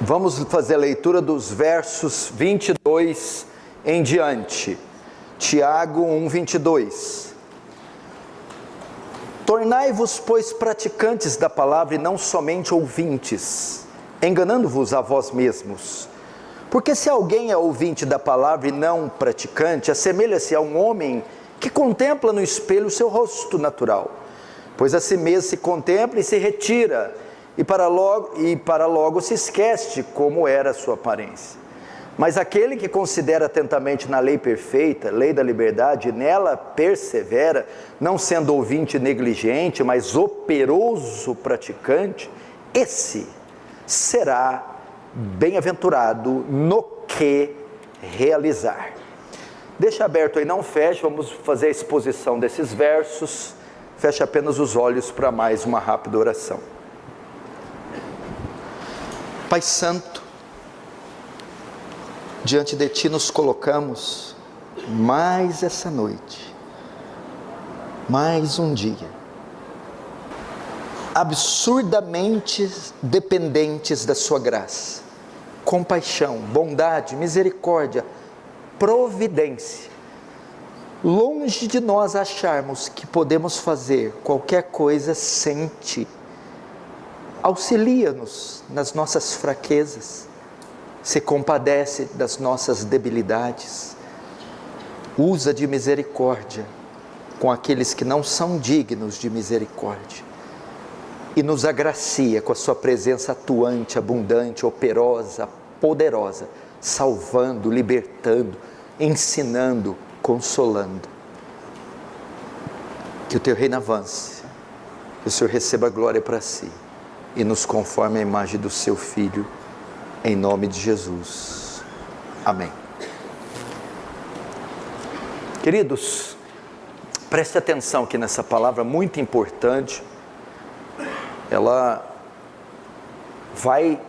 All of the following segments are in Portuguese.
Vamos fazer a leitura dos versos 22 em diante. Tiago 1:22. Tornai-vos, pois, praticantes da palavra e não somente ouvintes, enganando-vos a vós mesmos. Porque se alguém é ouvinte da palavra e não praticante, assemelha-se a um homem que contempla no espelho o seu rosto natural, pois a si mesmo se contempla e se retira, e para logo se esquece de como era a sua aparência. Mas aquele que considera atentamente na lei perfeita, lei da liberdade, e nela persevera, não sendo ouvinte negligente, mas operoso praticante, esse será bem-aventurado no que realizar. Deixa aberto aí, não feche, vamos fazer a exposição desses versos. Feche apenas os olhos para mais uma rápida oração. Pai Santo, diante de Ti nos colocamos mais essa noite, mais um dia, absurdamente dependentes da Sua graça, compaixão, bondade, misericórdia, providência, longe de nós acharmos que podemos fazer qualquer coisa sem Ti. Auxilia-nos nas nossas fraquezas, se compadece das nossas debilidades, usa de misericórdia com aqueles que não são dignos de misericórdia, e nos agracia com a Sua presença atuante, abundante, operosa, poderosa, salvando, libertando, ensinando, consolando. Que o Teu reino avance, que o Senhor receba a glória para Si, e nos conforme à imagem do Seu Filho, em nome de Jesus. Amém. Queridos, preste atenção aqui nessa palavra muito importante. Ela vai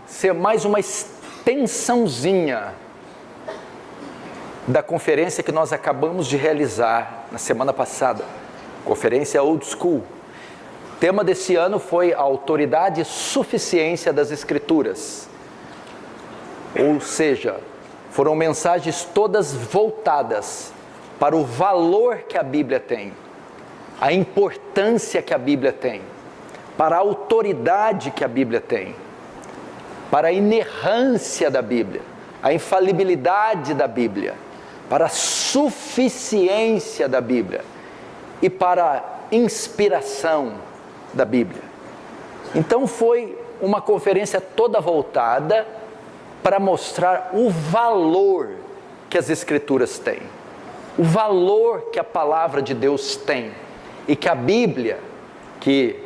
ser mais uma extensãozinha da conferência que nós acabamos de realizar na semana passada, conferência Old School. O tema desse ano foi a autoridade e suficiência das Escrituras, ou seja, foram mensagens todas voltadas para o valor que a Bíblia tem, a importância que a Bíblia tem, para a autoridade que a Bíblia tem, para a inerrância da Bíblia, a infalibilidade da Bíblia, para a suficiência da Bíblia e para a inspiração da Bíblia. Então foi uma conferência toda voltada para mostrar o valor que as Escrituras têm, o valor que a palavra de Deus tem, e que a Bíblia, que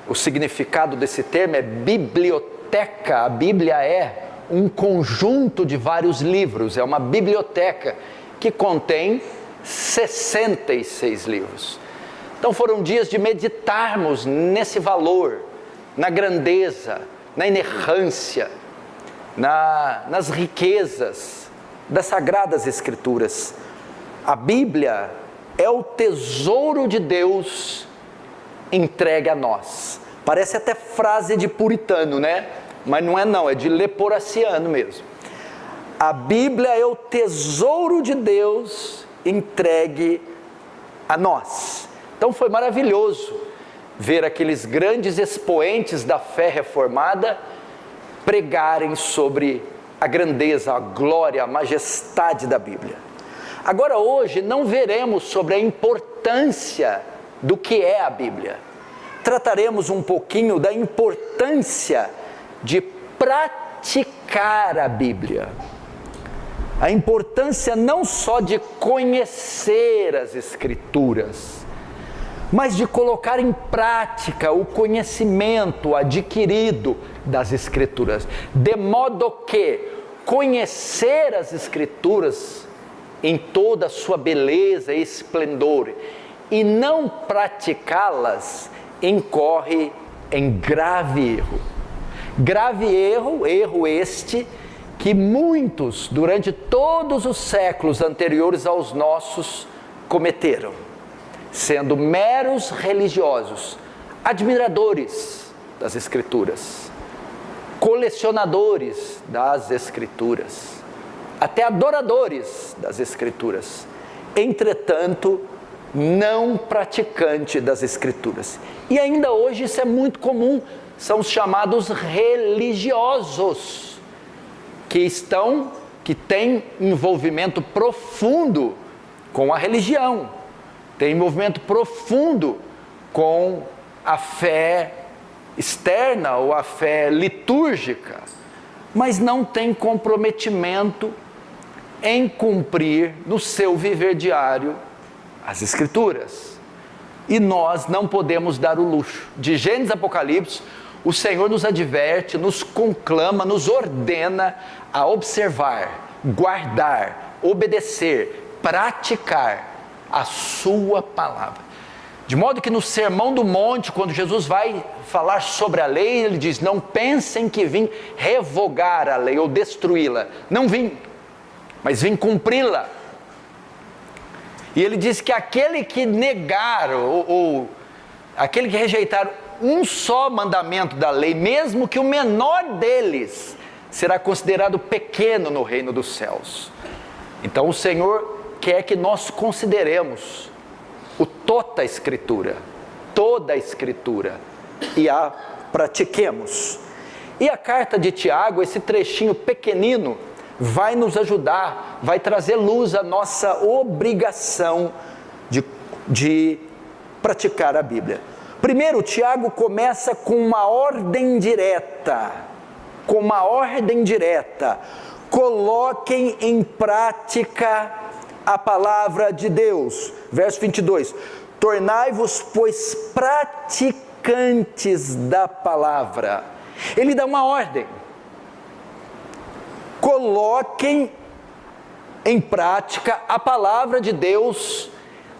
o significado desse termo é biblioteca, a Bíblia é um conjunto de vários livros, é uma biblioteca que contém 66 livros. Então foram dias de meditarmos nesse valor, na grandeza, na inerrância, nas riquezas das Sagradas Escrituras. A Bíblia é o tesouro de Deus entregue a nós. Parece até frase de puritano, né? Mas não é não, é de leporaciano mesmo. A Bíblia é o tesouro de Deus entregue a nós. Então foi maravilhoso ver aqueles grandes expoentes da fé reformada pregarem sobre a grandeza, a glória, a majestade da Bíblia. Agora hoje não veremos sobre a importância do que é a Bíblia. Trataremos um pouquinho da importância de praticar a Bíblia. A importância não só de conhecer as Escrituras, mas de colocar em prática o conhecimento adquirido das Escrituras, de modo que conhecer as Escrituras em toda a sua beleza e esplendor e não praticá-las incorre em grave erro. Grave erro este que muitos durante todos os séculos anteriores aos nossos cometeram, sendo meros religiosos, admiradores das Escrituras, colecionadores das Escrituras, até adoradores das Escrituras, entretanto, não praticante das Escrituras. E ainda hoje isso é muito comum, são os chamados religiosos, que têm envolvimento profundo com a religião, têm envolvimento profundo com a fé externa ou a fé litúrgica, mas não tem comprometimento em cumprir no seu viver diário as Escrituras. E nós não podemos dar o luxo. De Gênesis a Apocalipse, o Senhor nos adverte, nos conclama, nos ordena a observar, guardar, obedecer, praticar a sua palavra. De modo que no Sermão do Monte, quando Jesus vai falar sobre a lei, ele diz: não pensem que vim revogar a lei ou destruí-la. Não vim, mas vim cumpri-la. E ele diz que aquele que negar ou aquele que rejeitar um só mandamento da lei, mesmo que o menor deles, será considerado pequeno no reino dos céus. Então o Senhor quer que nós consideremos toda a Escritura, e a pratiquemos. E a carta de Tiago, esse trechinho pequenino, vai nos ajudar, vai trazer luz à nossa obrigação de praticar a Bíblia. Primeiro, Tiago começa com uma ordem direta, coloquem em prática a palavra de Deus. Verso 22, tornai-vos, pois, praticantes da palavra. Ele dá uma ordem, coloquem em prática a palavra de Deus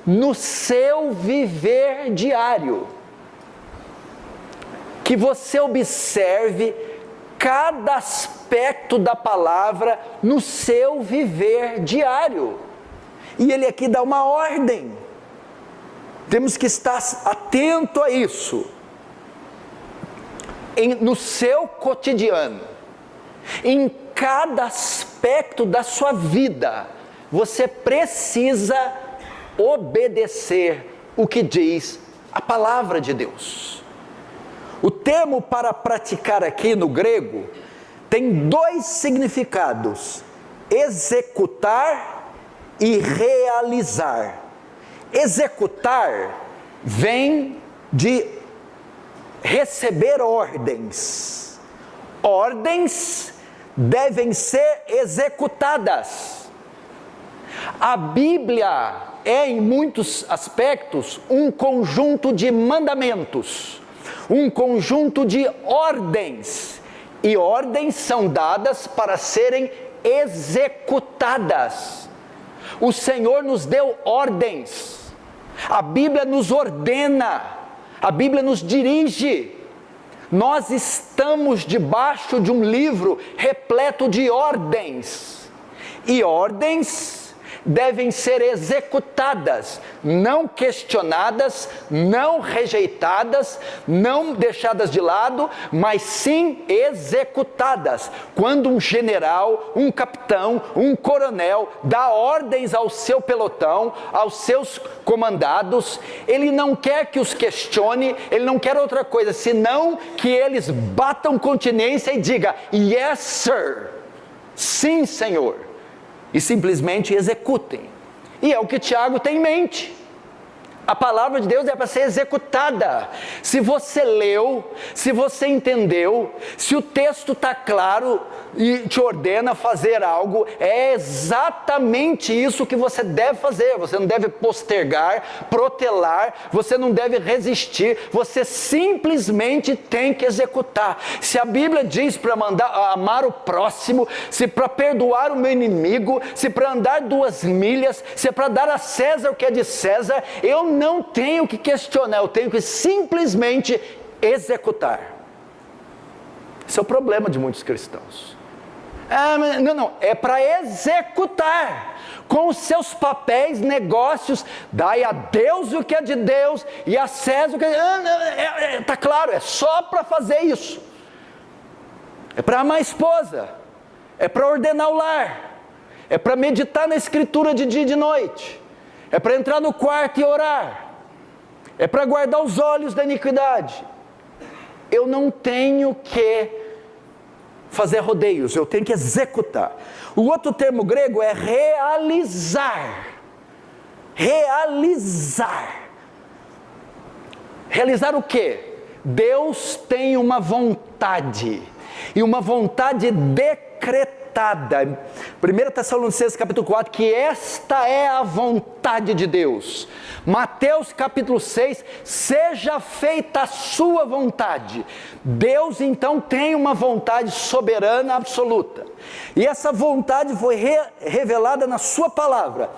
no seu viver diário, que você observe cada aspecto da palavra no seu viver diário. E ele aqui dá uma ordem, temos que estar atento a isso, no seu cotidiano, em cada aspecto da sua vida, você precisa obedecer o que diz a palavra de Deus. O termo para praticar aqui no grego tem dois significados: executar e realizar. Executar vem de receber ordens. Ordens devem ser executadas. A Bíblia é, em muitos aspectos, um conjunto de mandamentos, um conjunto de ordens, e ordens são dadas para serem executadas. O Senhor nos deu ordens, a Bíblia nos ordena, a Bíblia nos dirige. Nós estamos debaixo de um livro repleto de ordens, e ordens devem ser executadas, não questionadas, não rejeitadas, não deixadas de lado, mas sim executadas. Quando um general, um capitão, um coronel dá ordens ao seu pelotão, aos seus comandados, ele não quer que os questione, ele não quer outra coisa, senão que eles batam continência e digam: yes sir, sim senhor, e simplesmente executem. E é o que Tiago tem em mente. A palavra de Deus é para ser executada. Se você leu, se você entendeu, se o texto está claro e te ordena fazer algo, é exatamente isso que você deve fazer. Você não deve postergar, protelar, você não deve resistir, você simplesmente tem que executar. Se a Bíblia diz para amar o próximo, se para perdoar o meu inimigo, se para andar 2 milhas, se é para dar a César o que é de César, eu não tenho que questionar, eu tenho que simplesmente executar. Esse é o problema de muitos cristãos. Não, é para executar, com os seus papéis, negócios, dai a Deus o que é de Deus, e a César o que é... Está claro, é só para fazer isso. é para amar a esposa, é para ordenar o lar, é para meditar na Escritura de dia e de noite, é para entrar no quarto e orar, é para guardar os olhos da iniquidade. Eu não tenho que fazer rodeios, eu tenho que executar. O outro termo grego é realizar. Realizar. Realizar o quê? Deus tem uma vontade, e uma vontade decretada. 1 Tessalonicenses capítulo 4, que esta é a vontade de Deus. Mateus capítulo 6, seja feita a sua vontade. Deus então tem uma vontade soberana absoluta, e essa vontade foi revelada na sua palavra.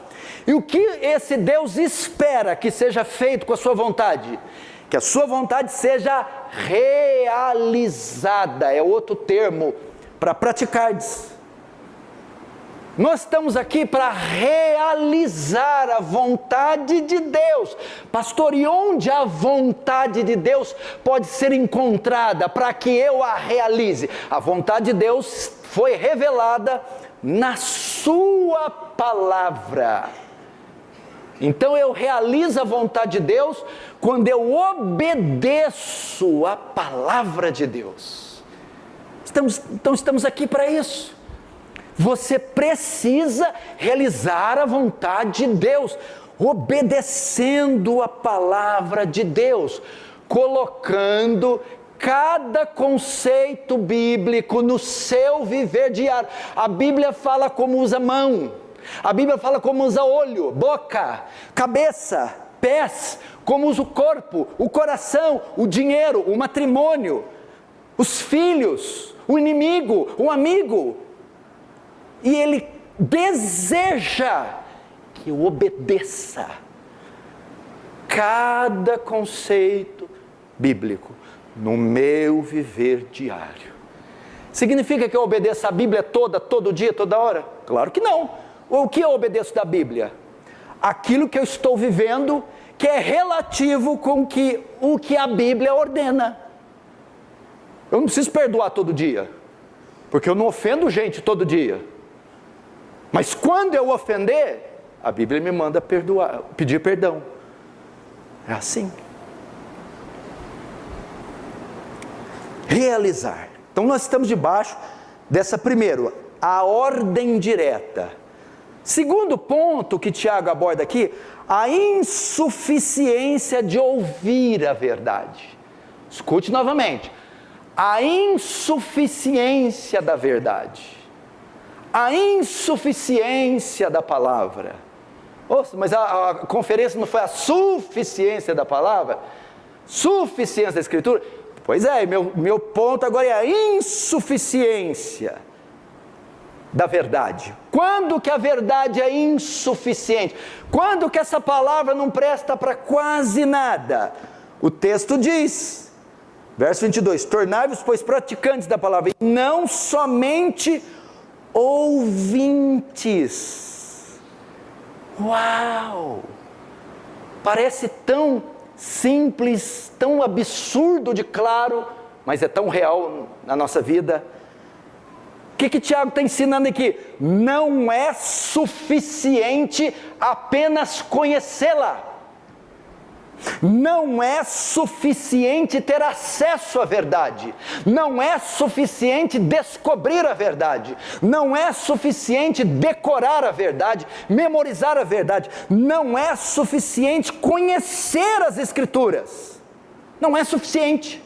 E o que esse Deus espera que seja feito com a sua vontade? Que a sua vontade seja realizada, é outro termo para praticardes. Nós estamos aqui para realizar a vontade de Deus. Pastor, e onde a vontade de Deus pode ser encontrada para que eu a realize? A vontade de Deus foi revelada na sua palavra. Então eu realizo a vontade de Deus quando eu obedeço a palavra de Deus. Então estamos aqui para isso. Você precisa realizar a vontade de Deus, obedecendo a palavra de Deus, colocando cada conceito bíblico no seu viver diário. A Bíblia fala como usa mão, a Bíblia fala como usa olho, boca, cabeça, pés, como usa o corpo, o coração, o dinheiro, o matrimônio, os filhos, o inimigo, o amigo. E Ele deseja que eu obedeça cada conceito bíblico no meu viver diário. Significa que eu obedeça a Bíblia toda, todo dia, toda hora? Claro que não. O que eu obedeço da Bíblia? Aquilo que eu estou vivendo, que é relativo com o que a Bíblia ordena. Eu não preciso perdoar todo dia, porque eu não ofendo gente todo dia. Mas quando eu ofender, a Bíblia me manda perdoar, pedir perdão. É assim. Realizar. Então nós estamos debaixo dessa primeira, a ordem direta. Segundo ponto que Tiago aborda aqui, a insuficiência de ouvir a verdade. Escute novamente. A insuficiência da verdade. A insuficiência da palavra. Nossa, mas a conferência não foi a suficiência da palavra? Suficiência da Escritura? Pois é, meu ponto agora é a insuficiência da verdade. Quando que a verdade é insuficiente? Quando que essa palavra não presta para quase nada? O texto diz, verso 22, tornai-vos, pois, praticantes da palavra, e não somente ouvintes. Uau! Parece tão simples, tão absurdo de claro, mas é tão real na nossa vida. O que Tiago está ensinando aqui? Não é suficiente apenas conhecê-la. Não é suficiente ter acesso à verdade, não é suficiente descobrir a verdade, não é suficiente decorar a verdade, memorizar a verdade, não é suficiente conhecer as Escrituras, não é suficiente.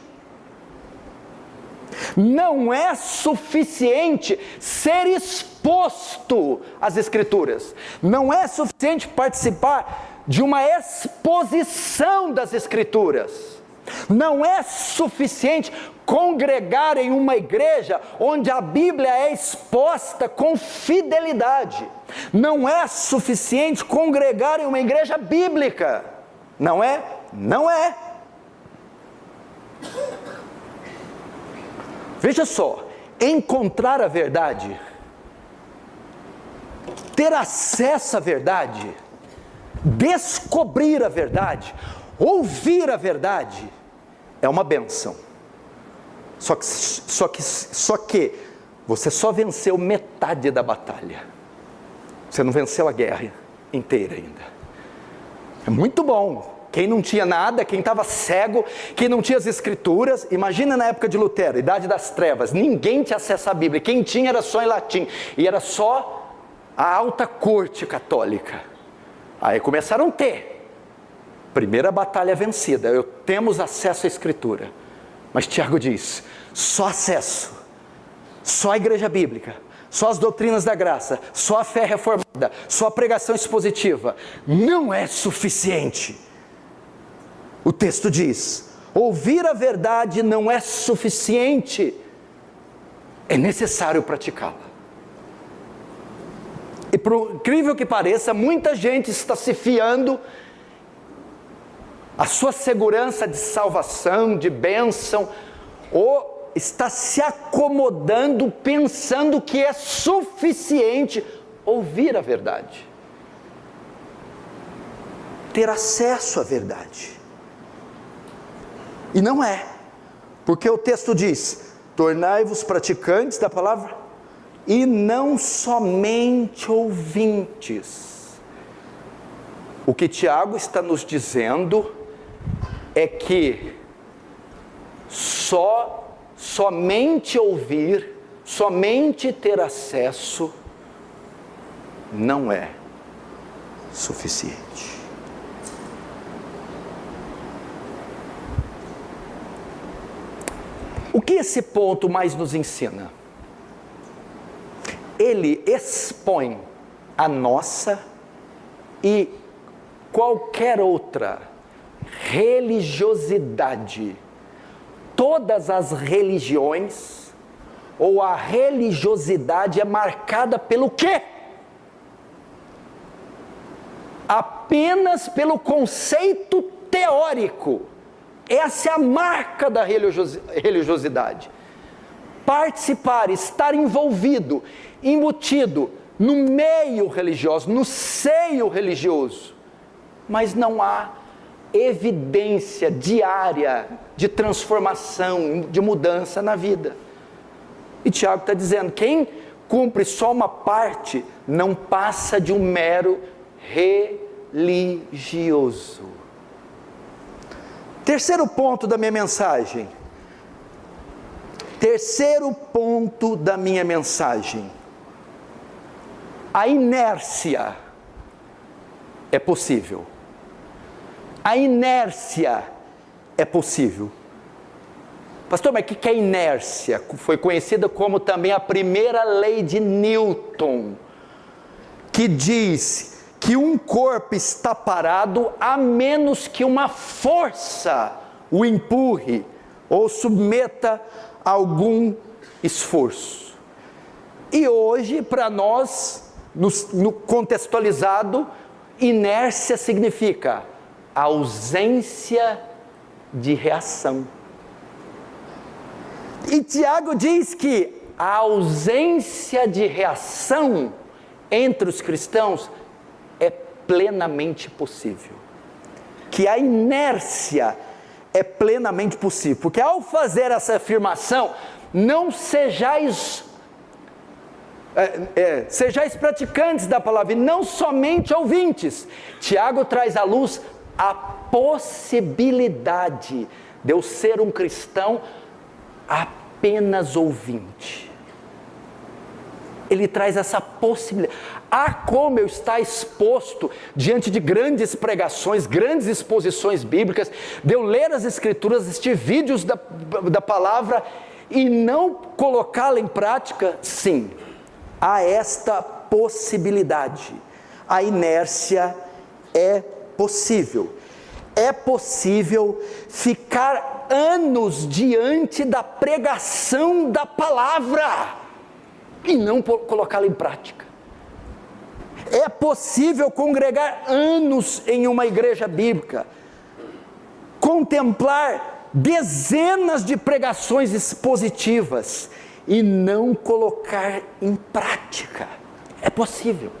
Não é suficiente ser exposto às Escrituras, não é suficiente participar de uma exposição das Escrituras, não é suficiente congregar em uma igreja onde a Bíblia é exposta com fidelidade, não é suficiente congregar em uma igreja bíblica, não é. Veja só, encontrar a verdade, ter acesso à verdade, descobrir a verdade, ouvir a verdade, é uma bênção. Só que você só venceu metade da batalha. Você não venceu a guerra inteira ainda. É muito bom. Quem não tinha nada, quem estava cego, quem não tinha as escrituras, imagina na época de Lutero, Idade das Trevas, ninguém tinha acesso à Bíblia, quem tinha era só em latim, e era só a alta corte católica. Aí começaram a ter, primeira batalha vencida, temos acesso à escritura, mas Tiago diz, só acesso, só a igreja bíblica, só as doutrinas da graça, só a fé reformada, só a pregação expositiva, não é suficiente. O texto diz, ouvir a verdade não é suficiente, é necessário praticá-la. E por incrível que pareça, muita gente está se fiando a sua segurança de salvação, de bênção, ou está se acomodando, pensando que é suficiente ouvir a verdade, ter acesso à verdade. E não é, porque o texto diz, tornai-vos praticantes da palavra, e não somente ouvintes. O que Tiago está nos dizendo é que somente ouvir, somente ter acesso, não é suficiente. O que esse ponto mais nos ensina? Ele expõe a nossa e qualquer outra religiosidade, todas as religiões, ou a religiosidade é marcada pelo quê? Apenas pelo conceito teórico. Essa é a marca da religiosidade. Participar, estar envolvido, embutido no meio religioso, no seio religioso, mas não há evidência diária de transformação, de mudança na vida. E Tiago está dizendo, quem cumpre só uma parte, não passa de um mero religioso. Terceiro ponto da minha mensagem. A inércia é possível. A inércia é possível. Pastor, mas o que é inércia? Foi conhecida como também a primeira lei de Newton, que diz que um corpo está parado a menos que uma força o empurre ou submeta a algum esforço. E hoje, para nós, no contextualizado, inércia significa ausência de reação. E Tiago diz que a ausência de reação entre os cristãos é plenamente possível. Que a inércia é plenamente possível. Porque ao fazer essa afirmação, não sejais praticantes da palavra, e não somente ouvintes. Tiago traz à luz a possibilidade de eu ser um cristão apenas ouvinte. Ele traz essa possibilidade. Há como eu estar exposto diante de grandes pregações, grandes exposições bíblicas, de eu ler as escrituras, assistir vídeos da palavra e não colocá-la em prática? Sim, há esta possibilidade. A inércia é possível. É possível ficar anos diante da pregação da palavra e não colocá-la em prática. É possível congregar anos em uma igreja bíblica, contemplar dezenas de pregações expositivas e não colocar em prática. É possível.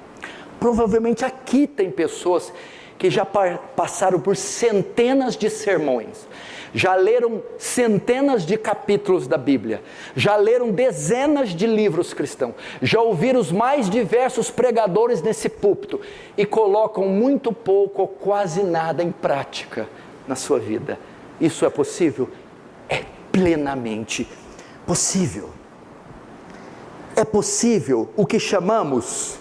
Provavelmente aqui tem pessoas que já passaram por centenas de sermões, já leram centenas de capítulos da Bíblia, já leram dezenas de livros cristãos, já ouviram os mais diversos pregadores nesse púlpito e colocam muito pouco ou quase nada em prática na sua vida. Isso é possível? É plenamente possível. É possível o que chamamos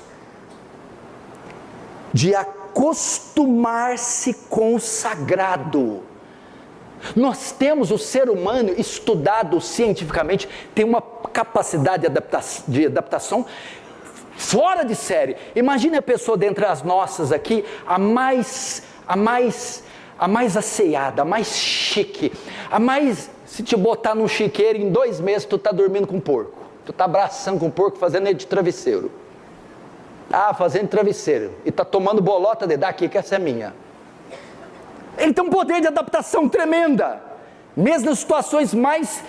de acostumar-se com o sagrado. Nós temos, o ser humano estudado cientificamente, tem uma capacidade de adaptação fora de série. Imagine a pessoa dentre as nossas aqui, a mais asseada, a mais chique, se te botar num chiqueiro, em 2 meses tu está dormindo com um porco, tu está abraçando com um porco, fazendo ele de travesseiro, fazendo travesseiro, e está tomando bolota de daqui, que essa é minha. Ele tem um poder de adaptação tremenda, mesmo nas situações mais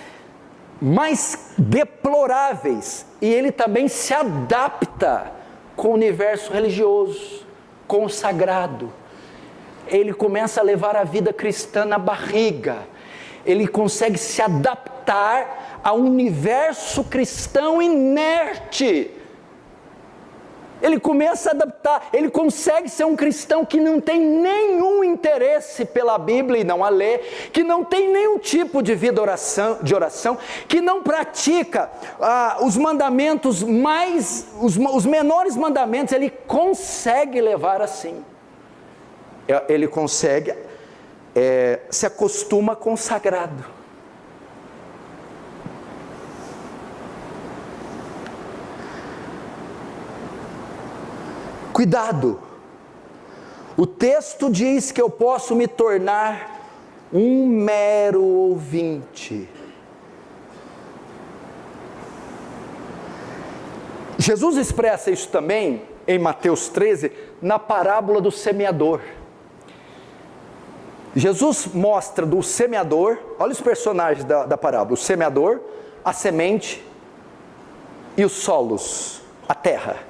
deploráveis, e ele também se adapta com o universo religioso, com o sagrado. Ele começa a levar a vida cristã na barriga, ele consegue se adaptar ao universo cristão inerte. Ele começa a adaptar, ele consegue ser um cristão que não tem nenhum interesse pela Bíblia e não a lê, que não tem nenhum tipo de vida de oração, que não pratica os mandamentos os menores mandamentos, ele consegue levar assim. Ele consegue, se acostuma com o sagrado. Cuidado, o texto diz que eu posso me tornar um mero ouvinte. Jesus expressa isso também em Mateus 13, na parábola do semeador. Jesus mostra do semeador, olha os personagens da parábola: o semeador, a semente e os solos, a terra.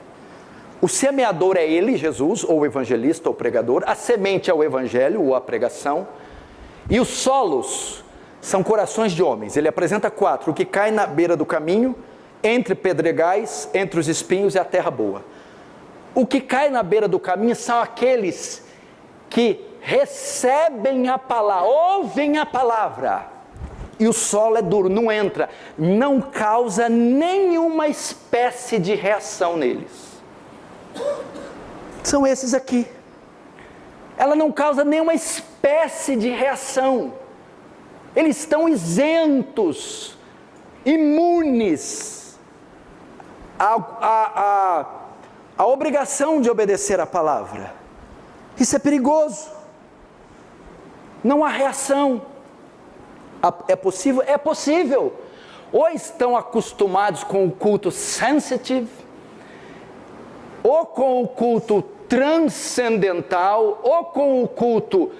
O semeador é ele, Jesus, ou o evangelista, ou o pregador. A semente é o evangelho, ou a pregação. E os solos são corações de homens. Ele apresenta 4: o que cai na beira do caminho, entre pedregais, entre os espinhos e a terra boa. O que cai na beira do caminho são aqueles que recebem a palavra, ouvem a palavra, e o solo é duro, não entra, não causa nenhuma espécie de reação neles. São esses aqui. Ela não causa nenhuma espécie de reação. Eles estão isentos, imunes à obrigação de obedecer à palavra. Isso é perigoso. Não há reação. É possível? É possível. Ou estão acostumados com o culto sensitive, ou com o culto transcendental, ou com o culto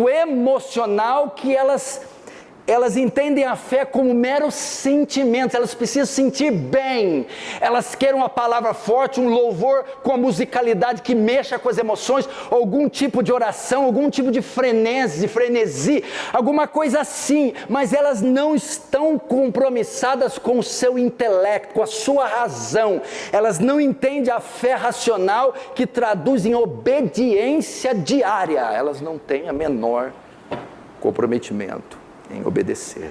emocional, que elas entendem a fé como meros sentimentos. Elas precisam sentir bem, elas querem uma palavra forte, um louvor com a musicalidade que mexa com as emoções, algum tipo de oração, algum tipo de frenesi, alguma coisa assim, mas elas não estão compromissadas com o seu intelecto, com a sua razão. Elas não entendem a fé racional que traduz em obediência diária. Elas não têm a menor comprometimento em obedecer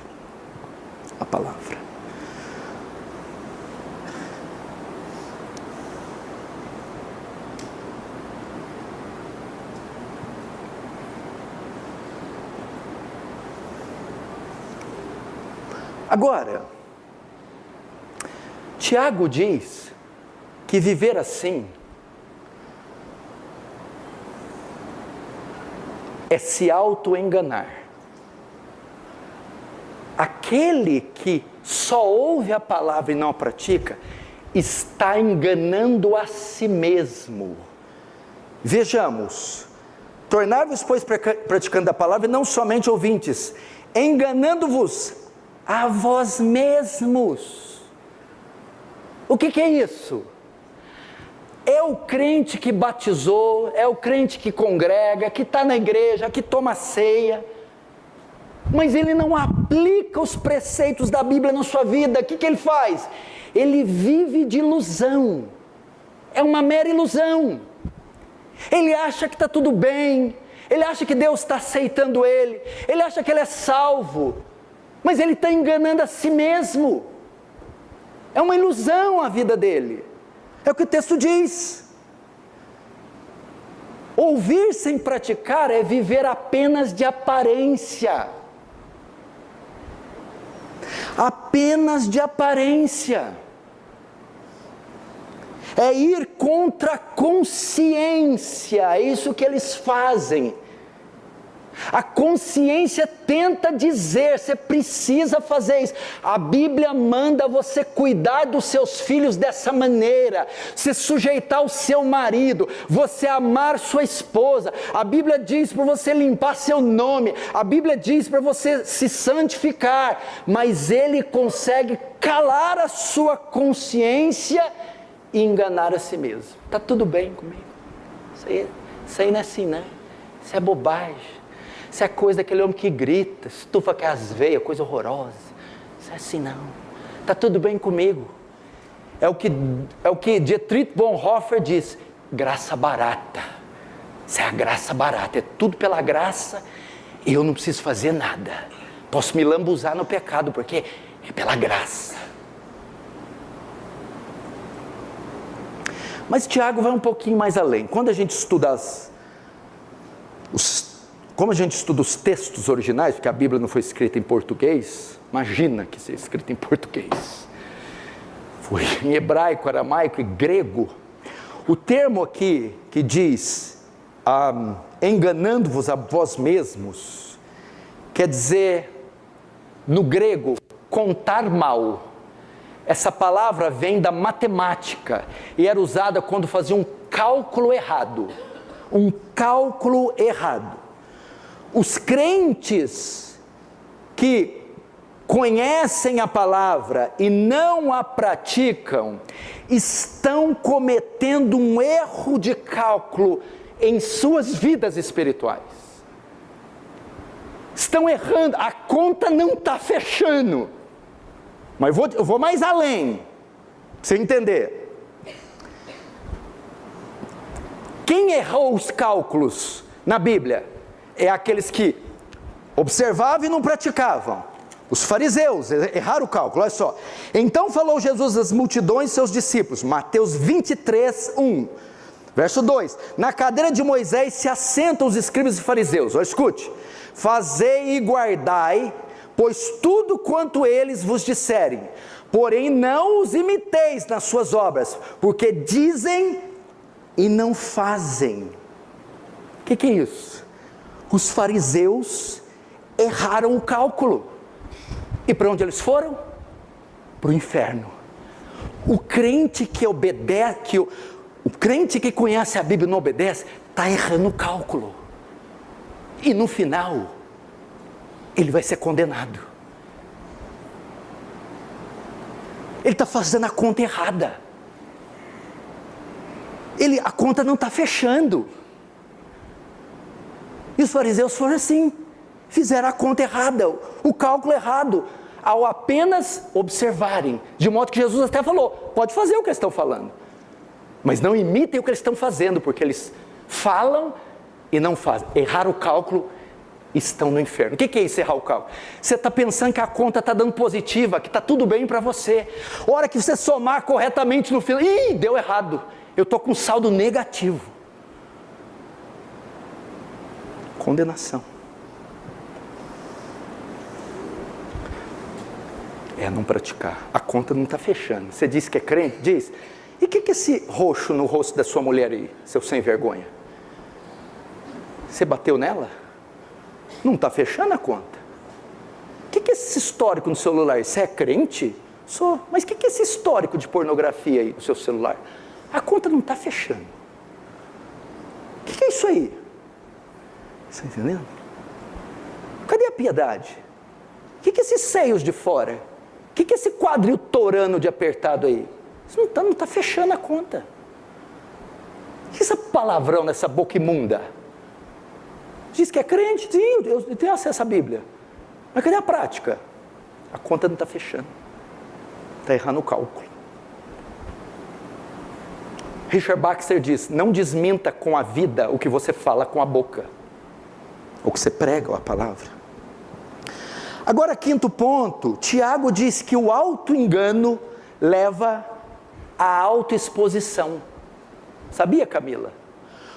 a palavra. Agora, Tiago diz que viver assim é se auto-enganar. Aquele que só ouve a palavra e não a pratica, está enganando a si mesmo. Vejamos: tornar-vos, pois, praticando a palavra, e não somente ouvintes, enganando-vos a vós mesmos. O que é isso? É o crente que batizou, é o crente que congrega, que está na igreja, que toma ceia, mas ele não aplica os preceitos da Bíblia na sua vida. O que ele faz? Ele vive de ilusão, é uma mera ilusão. Ele acha que está tudo bem, ele acha que Deus está aceitando ele acha que ele é salvo, mas ele está enganando a si mesmo. É uma ilusão a vida dele. É o que o texto diz. Ouvir sem praticar é viver apenas de aparência. Apenas de aparência. É ir contra a consciência, é isso que eles fazem. A consciência tenta dizer, você precisa fazer isso. A Bíblia manda você cuidar dos seus filhos dessa maneira, você sujeitar o seu marido, você amar sua esposa. A Bíblia diz para você limpar seu nome, a Bíblia diz para você se santificar, mas ele consegue calar a sua consciência e enganar a si mesmo. Está tudo bem comigo, isso aí não é assim, né? Isso é bobagem. Isso é coisa daquele homem que grita, estufa com as veias, coisa horrorosa. Isso é assim não. Está tudo bem comigo. É o que Dietrich Bonhoeffer diz, graça barata. Isso é a graça barata, é tudo pela graça e eu não preciso fazer nada. Posso me lambuzar no pecado, porque é pela graça. Mas Tiago vai um pouquinho mais além. Quando a gente estuda como a gente estuda os textos originais, porque a Bíblia não foi escrita em português, imagina que seja escrita em português. Foi em hebraico, aramaico e grego. O termo aqui que diz, enganando-vos a vós mesmos, quer dizer, no grego, contar mal. Essa palavra vem da matemática e era usada quando fazia um cálculo errado. Um cálculo errado. Os crentes que conhecem a palavra e não a praticam, estão cometendo um erro de cálculo em suas vidas espirituais. Estão errando, a conta não está fechando. Mas eu vou mais além, para você entender. Quem errou os cálculos na Bíblia? É aqueles que observavam e não praticavam. Os fariseus erraram o cálculo, olha só. Então falou Jesus às multidões e seus discípulos, Mateus 23, 1. Verso 2, na cadeira de Moisés se assentam os escribas e fariseus. Olha, escute. Fazei e guardai, pois tudo quanto eles vos disserem, porém não os imiteis nas suas obras, porque dizem e não fazem. O que é isso? Os fariseus erraram o cálculo. E para onde eles foram? Para o inferno. O crente que obedece, o crente que conhece a Bíblia e não obedece, está errando o cálculo. E no final, ele vai ser condenado. Ele está fazendo a conta errada. A conta não está fechando. E os fariseus foram assim, fizeram a conta errada, o cálculo errado, ao apenas observarem, de modo que Jesus até falou, pode fazer o que eles estão falando, mas não imitem o que eles estão fazendo, porque eles falam e não fazem. Errar o cálculo, estão no inferno. O que é isso, errar o cálculo? Você está pensando que a conta está dando positiva, que está tudo bem para você. A hora que você somar corretamente no final, deu errado, eu estou com saldo negativo. Condenação. É não praticar. A conta não está fechando. Você diz que é crente? Diz. E o que é esse roxo no rosto da sua mulher aí, seu sem vergonha? Você bateu nela? Não está fechando a conta. O que é esse histórico no celular? Você é crente? Sou. Mas o que é esse histórico de pornografia aí no seu celular? A conta não está fechando. O que é isso aí? Você está entendendo? Cadê a piedade? O que é esses seios de fora? O que é esse quadril torano de apertado aí? Isso não está fechando a conta. que é esse palavrão nessa boca imunda? Diz que é crente, sim, eu tenho acesso à Bíblia. Mas cadê a prática? A conta não está fechando. Está errando o cálculo. Richard Baxter diz, não desminta com a vida o que você fala com a boca. O que você prega, a palavra. Agora, quinto ponto, Tiago diz que o auto-engano leva à autoexposição. Sabia, Camila?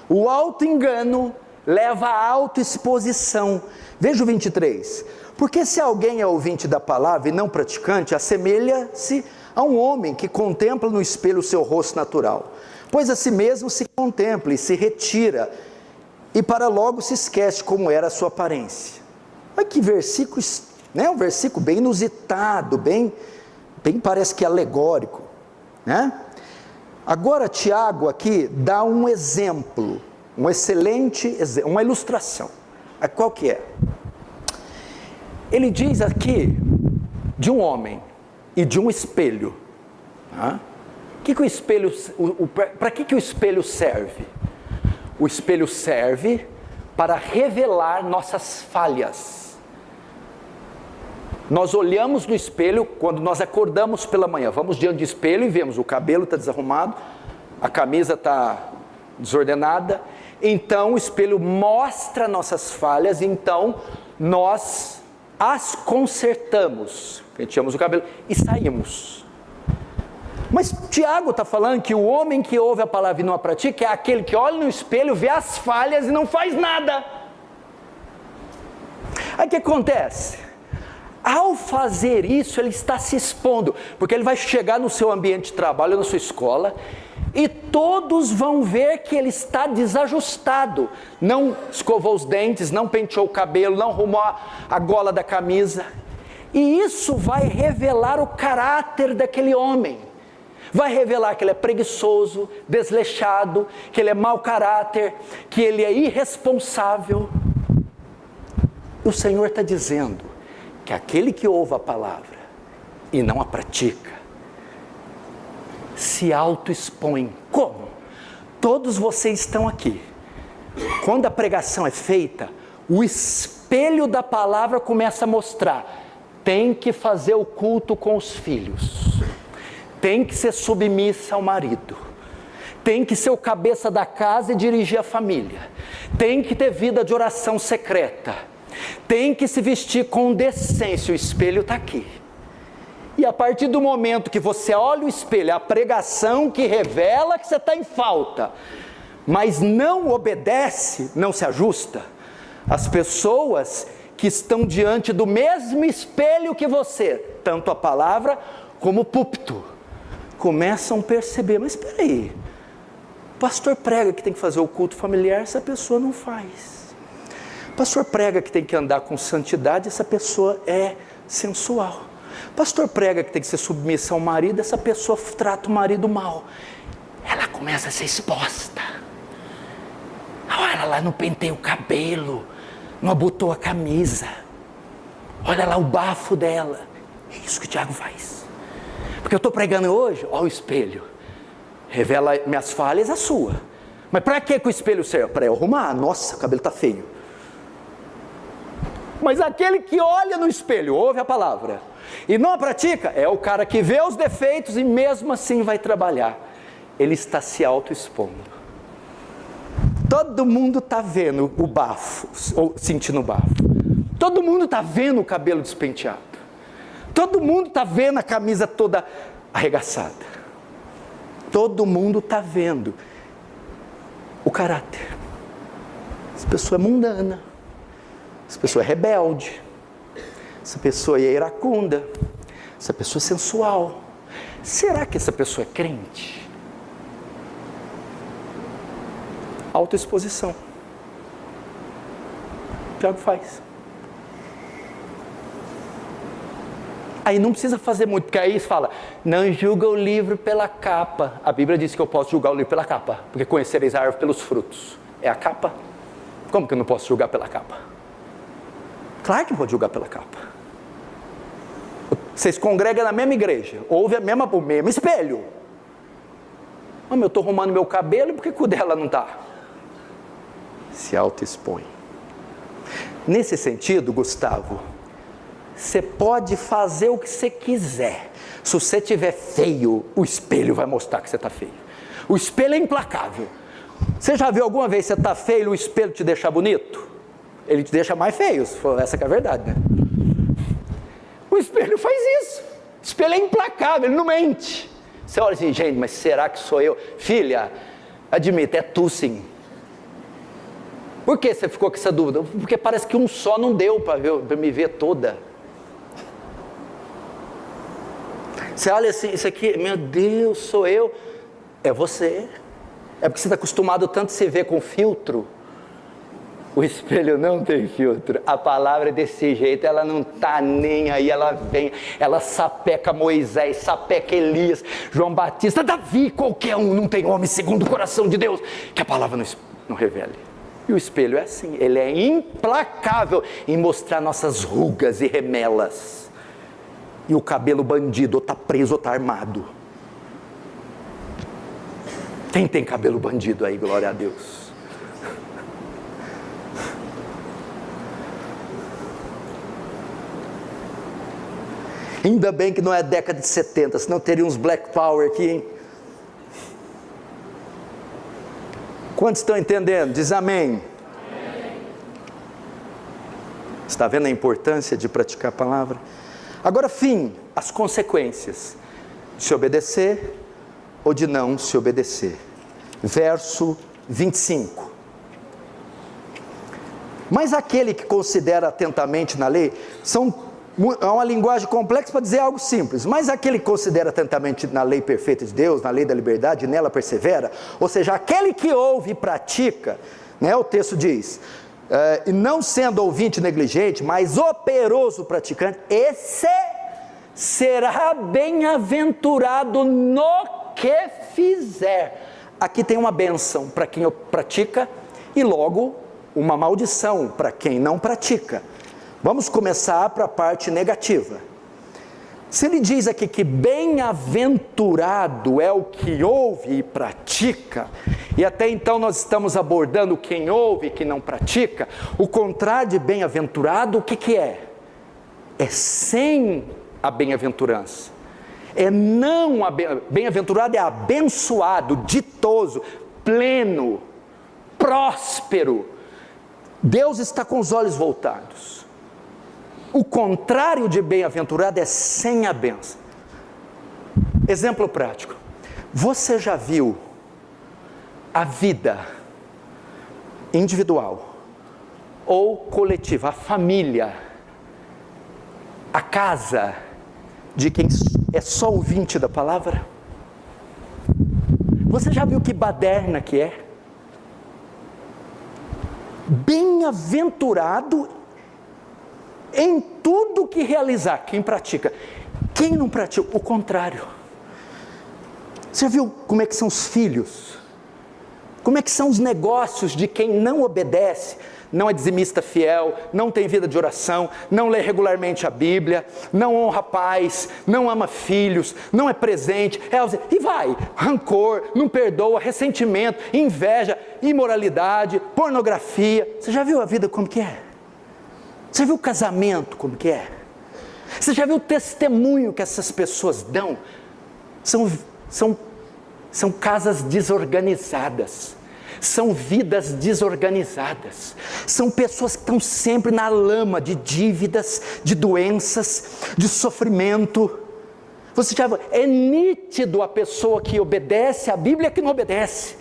O auto-engano leva à autoexposição. Veja o 23. Porque se alguém é ouvinte da palavra e não praticante, assemelha-se a um homem que contempla no espelho o seu rosto natural. Pois a si mesmo se contempla e se retira, e para logo se esquece como era a sua aparência. Olha que versículo, né? Um versículo bem inusitado, bem parece que alegórico, né? Agora Tiago aqui dá um exemplo, um excelente exemplo, uma ilustração. Qual que é? Ele diz aqui de um homem e de um espelho. Tá? Para que o espelho serve? O espelho serve para revelar nossas falhas. Nós olhamos no espelho quando nós acordamos pela manhã, vamos diante do espelho e vemos o cabelo está desarrumado, a camisa está desordenada, então o espelho mostra nossas falhas, então nós as consertamos, penteamos o cabelo e saímos. Mas Tiago está falando que o homem que ouve a palavra e não a pratica é aquele que olha no espelho, vê as falhas e não faz nada. Aí o que acontece? Ao fazer isso, ele está se expondo, porque ele vai chegar no seu ambiente de trabalho, na sua escola, e todos vão ver que ele está desajustado, não escovou os dentes, não penteou o cabelo, não arrumou a gola da camisa, e isso vai revelar o caráter daquele homem, vai revelar que ele é preguiçoso, desleixado, que ele é mau caráter, que ele é irresponsável. E o Senhor está dizendo que aquele que ouve a palavra e não a pratica, se auto-expõe. Como? Todos vocês estão aqui. Quando a pregação é feita, o espelho da palavra começa a mostrar. Tem que fazer o culto com os filhos. Tem que ser submissa ao marido. Tem que ser o cabeça da casa e dirigir a família. Tem que ter vida de oração secreta. Tem que se vestir com decência. O espelho está aqui. E a partir do momento que você olha o espelho, a pregação que revela que você está em falta, mas não obedece, não se ajusta, as pessoas que estão diante do mesmo espelho que você, tanto a palavra como o púlpito, começam a perceber, mas espera aí, o pastor prega que tem que fazer o culto familiar, essa pessoa não faz. O pastor prega que tem que andar com santidade, essa pessoa é sensual. O pastor prega que tem que ser submissa ao marido, essa pessoa trata o marido mal. Ela começa a ser exposta. Olha lá, não penteia o cabelo, não abotou a camisa. Olha lá o bafo dela. É isso que o Tiago faz. Porque eu estou pregando hoje, olha o espelho. Revela minhas falhas, a sua. Mas para que o espelho serve? Para eu arrumar. Nossa, o cabelo está feio. Mas aquele que olha no espelho, ouve a palavra e não a pratica, é o cara que vê os defeitos e mesmo assim vai trabalhar. Ele está se auto-expondo. Todo mundo está vendo o bafo, ou sentindo o bafo. Todo mundo está vendo o cabelo despenteado. Todo mundo está vendo a camisa toda arregaçada. Todo mundo está vendo o caráter. Essa pessoa é mundana. Essa pessoa é rebelde. Essa pessoa é iracunda. Essa pessoa é sensual. Será que essa pessoa é crente? Autoexposição. O Tiago faz. Aí não precisa fazer muito, porque aí fala, não julga o livro pela capa. A Bíblia diz que eu posso julgar o livro pela capa, porque conhecereis a árvore pelos frutos. É a capa? Como que eu não posso julgar pela capa? Claro que pode julgar pela capa. Vocês congregam na mesma igreja, ouvem o mesmo espelho. eu estou arrumando meu cabelo, por que o dela não está? Se auto-expõe. Nesse sentido, Gustavo, você pode fazer o que você quiser. Se você estiver feio, o espelho vai mostrar que você está feio. O espelho é implacável. Você já viu alguma vez você está feio e o espelho te deixa bonito? Ele te deixa mais feio, essa que é a verdade, né? O espelho faz isso. O espelho é implacável, ele não mente. Você olha assim, gente, mas será que sou eu? Filha, admita, é tu sim. Por que você ficou com essa dúvida? Porque parece que um só não deu para me ver toda. Você olha assim, isso aqui, meu Deus, sou eu. É você. É porque você está acostumado tanto a se ver com filtro. O espelho não tem filtro. A palavra é desse jeito, ela não está nem aí, ela vem, ela sapeca Moisés, sapeca Elias, João Batista, Davi, qualquer um, não tem homem segundo o coração de Deus, que a palavra não revele. E o espelho é assim, ele é implacável em mostrar nossas rugas e remelas. E o cabelo bandido, ou está preso ou está armado. Quem tem cabelo bandido aí, glória a Deus? Ainda bem que não é década de 70, senão teria uns Black Power aqui, hein? Quantos estão entendendo? Diz amém. Amém. Está vendo a importância de praticar a palavra? Agora, as consequências de se obedecer ou de não se obedecer. Verso 25. Mas aquele que considera atentamente na lei, é uma linguagem complexa para dizer algo simples, mas aquele que considera atentamente na lei perfeita de Deus, na lei da liberdade, nela persevera, ou seja, aquele que ouve e pratica, né, o texto diz, e não sendo ouvinte negligente, mas operoso praticante, esse será bem-aventurado no que fizer. Aqui tem uma bênção para quem pratica e logo uma maldição para quem não pratica. Vamos começar para a parte negativa. Se ele diz aqui que bem-aventurado é o que ouve e pratica, e até então nós estamos abordando quem ouve e quem não pratica, o contrário de bem-aventurado, o que é? É sem a bem-aventurança. Bem-aventurado é abençoado, ditoso, pleno, próspero. Deus está com os olhos voltados. O contrário de bem-aventurado é sem a bênção. Exemplo prático. Você já viu a vida individual ou coletiva, a família, a casa de quem é só ouvinte da palavra? Você já viu que baderna que é? Bem-aventurado em tudo que realizar, quem pratica. Quem não pratica, o contrário. Você já viu como é que são os filhos? Como é que são os negócios de quem não obedece? Não é dizimista fiel, não tem vida de oração, não lê regularmente a Bíblia, não honra pais, não ama filhos, não é presente, e vai, rancor, não perdoa, ressentimento, inveja, imoralidade, pornografia. Você já viu a vida como que é? Você viu o casamento como que é? Você já viu o testemunho que essas pessoas dão? São casas desorganizadas, são vidas desorganizadas, são pessoas que estão sempre na lama de dívidas, de doenças, de sofrimento. Você já viu? É nítido a pessoa que obedece à Bíblia que não obedece.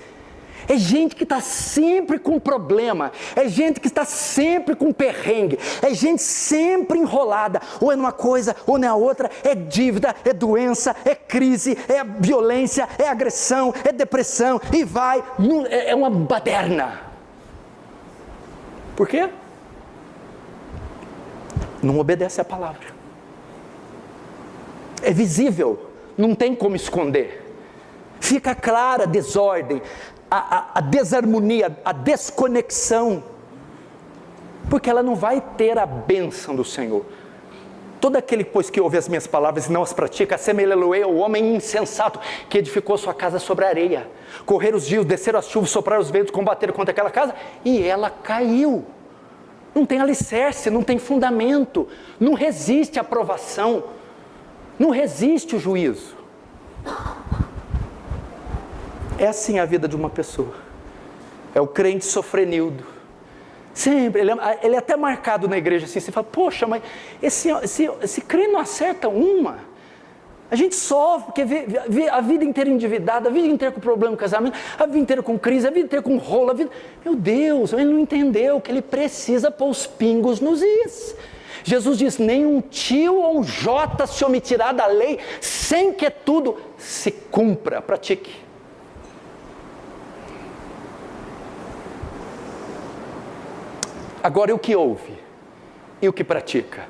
É gente que está sempre com problema, é gente que está sempre com perrengue, é gente sempre enrolada, ou é numa coisa, ou na outra, é dívida, é doença, é crise, é violência, é agressão, é depressão, e vai, é uma baderna. Por quê? Não obedece à palavra. É visível, não tem como esconder. Fica clara a desordem, a desarmonia, a desconexão, porque ela não vai ter a bênção do Senhor. Todo aquele, pois, que ouve as minhas palavras e não as pratica, assemelha-lo-ei ao homem insensato que edificou sua casa sobre a areia. Correram os dias, desceram as chuvas, sopraram os ventos, combateram contra aquela casa e ela caiu. Não tem alicerce, não tem fundamento, não resiste à provação, não resiste o juízo. É assim a vida de uma pessoa. É o crente sofrenildo. Sempre, ele é até marcado na igreja assim, você fala, poxa, mas esse crente não acerta uma. A gente sofre, porque vê a vida inteira endividada, a vida inteira com problema no casamento, a vida inteira com crise, a vida inteira com rolo, Meu Deus, ele não entendeu que ele precisa pôr os pingos nos is. Jesus diz, nem um tio ou um jota se omitirá da lei, sem que tudo se cumpra, pratique. Agora, e o que ouve? E o que pratica?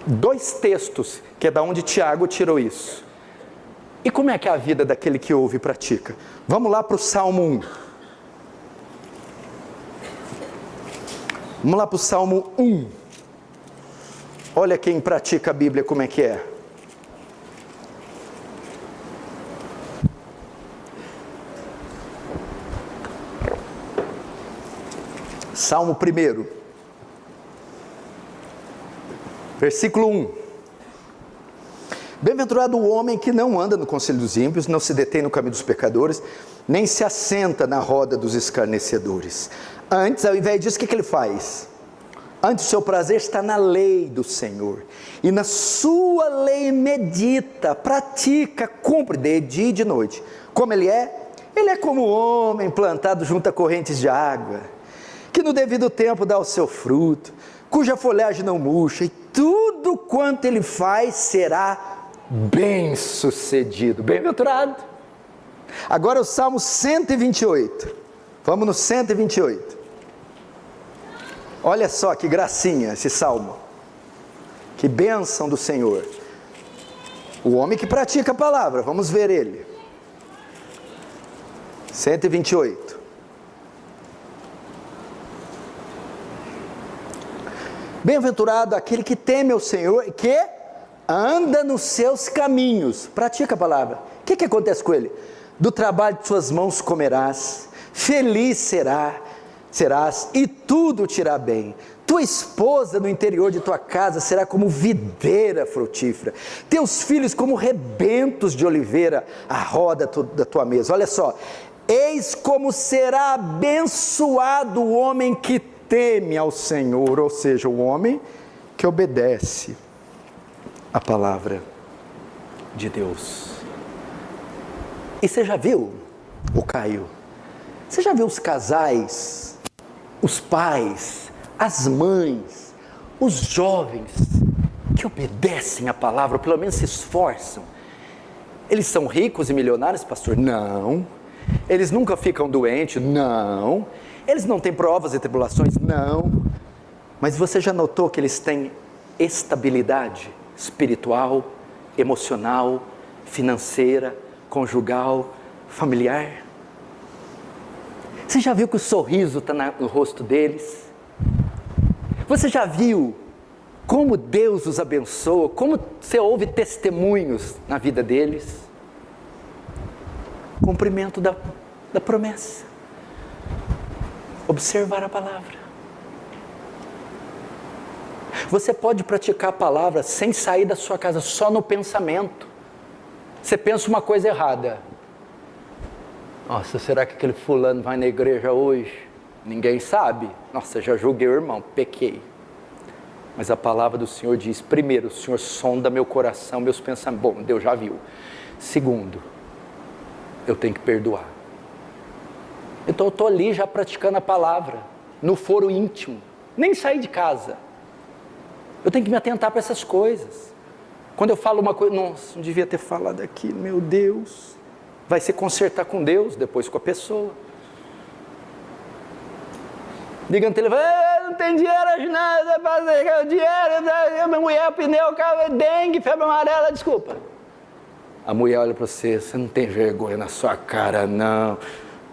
2 textos, que é da onde Tiago tirou isso. E como é que é a vida daquele que ouve e pratica? Vamos lá para o Salmo 1. Vamos lá para o Salmo 1. Olha quem pratica a Bíblia como é que é. Salmo 1, versículo 1. Bem-aventurado o homem que não anda no conselho dos ímpios, não se detém no caminho dos pecadores, nem se assenta na roda dos escarnecedores. Antes, ao invés disso, o que ele faz? Antes, o seu prazer está na lei do Senhor, e na sua lei medita, pratica, cumpre de dia e de noite. Como ele é? Ele é como o homem plantado junto a correntes de água, que no devido tempo dá o seu fruto, cuja folhagem não murcha, e tudo quanto ele faz será bem sucedido, bem-aventurado. Agora o Salmo 128, vamos no 128, olha só que gracinha esse Salmo, que bênção do Senhor, o homem que pratica a palavra, vamos ver ele, 128, bem-aventurado aquele que teme ao Senhor e que anda nos seus caminhos, pratica a palavra. O que acontece com ele? Do trabalho de suas mãos comerás, feliz serás e tudo te irá bem. Tua esposa no interior de tua casa será como videira frutífera, teus filhos como rebentos de oliveira à roda da tua mesa. Olha só, eis como será abençoado o homem que teme ao Senhor, ou seja, o homem que obedece a palavra de Deus. E você já viu, o Caio, você já viu os casais, os pais, as mães, os jovens que obedecem a palavra, ou pelo menos se esforçam? Eles são ricos e milionários, pastor? Não. Eles nunca ficam doentes? Não. Eles não têm provas e tribulações? Não. Mas você já notou que eles têm estabilidade espiritual, emocional, financeira, conjugal, familiar? Você já viu que o sorriso está no rosto deles? Você já viu como Deus os abençoa? Como você ouve testemunhos na vida deles? Cumprimento da promessa. Observar a palavra. Você pode praticar a palavra sem sair da sua casa, só no pensamento. Você pensa uma coisa errada. Nossa, será que aquele fulano vai na igreja hoje? Ninguém sabe. Nossa, já julguei o irmão, pequei. Mas a palavra do Senhor diz, primeiro, o Senhor sonda meu coração, meus pensamentos. Bom, Deus já viu. Segundo, eu tenho que perdoar. Então eu estou ali já praticando a palavra, no foro íntimo, nem sair de casa. Eu tenho que me atentar para essas coisas. Quando eu falo uma coisa, nossa, não devia ter falado aquilo, meu Deus. Vai se consertar com Deus, depois com a pessoa. Liga no telefone, não tem dinheiro, nada, fazer dinheiro, minha mulher, pneu, carro, dengue, febre amarela, desculpa. A mulher olha para você, você não tem vergonha na sua cara, não.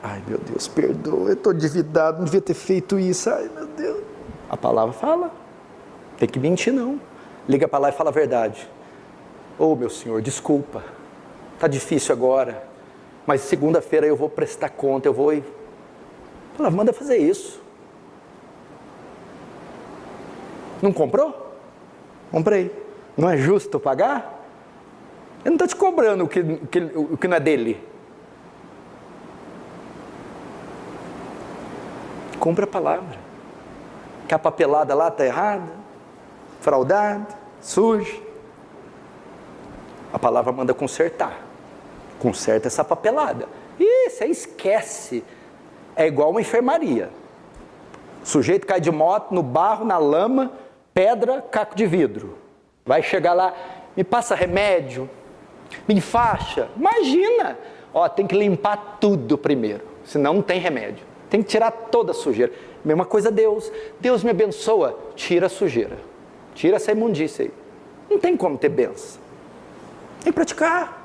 Ai, meu Deus, perdoa, eu estou endividado, não devia ter feito isso. Ai, meu Deus. A palavra fala. Tem que mentir não. Liga para lá e fala a verdade. Ô meu senhor, desculpa, está difícil agora, mas segunda-feira eu vou prestar conta, eu vou e... Fala, manda fazer isso. Não comprou? Comprei. Não é justo pagar? Ele não está te cobrando o que não é dele. Cumpre a palavra. Que a papelada lá está errada, fraudada, suja. A palavra manda consertar. Conserta essa papelada. E você esquece. É igual uma enfermaria. O sujeito cai de moto, no barro, na lama, pedra, caco de vidro. Vai chegar lá, me passa remédio, me enfaixa. Imagina! Ó, tem que limpar tudo primeiro, senão não tem remédio. Tem que tirar toda a sujeira. Mesma coisa Deus. Deus me abençoa, tira a sujeira. Tira essa imundícia aí. Não tem como ter bênção. Tem que praticar.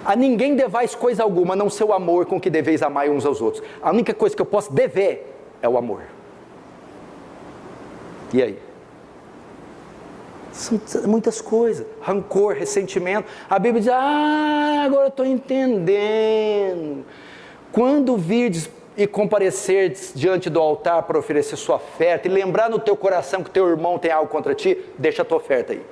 A ninguém devais coisa alguma, a não ser o amor com que deveis amar uns aos outros. A única coisa que eu posso dever é o amor. E aí? São muitas coisas. Rancor, ressentimento. A Bíblia diz, agora eu estou entendendo. Quando virdes e comparecerdes diante do altar para oferecer sua oferta, e lembrar no teu coração que teu irmão tem algo contra ti, deixa a tua oferta aí.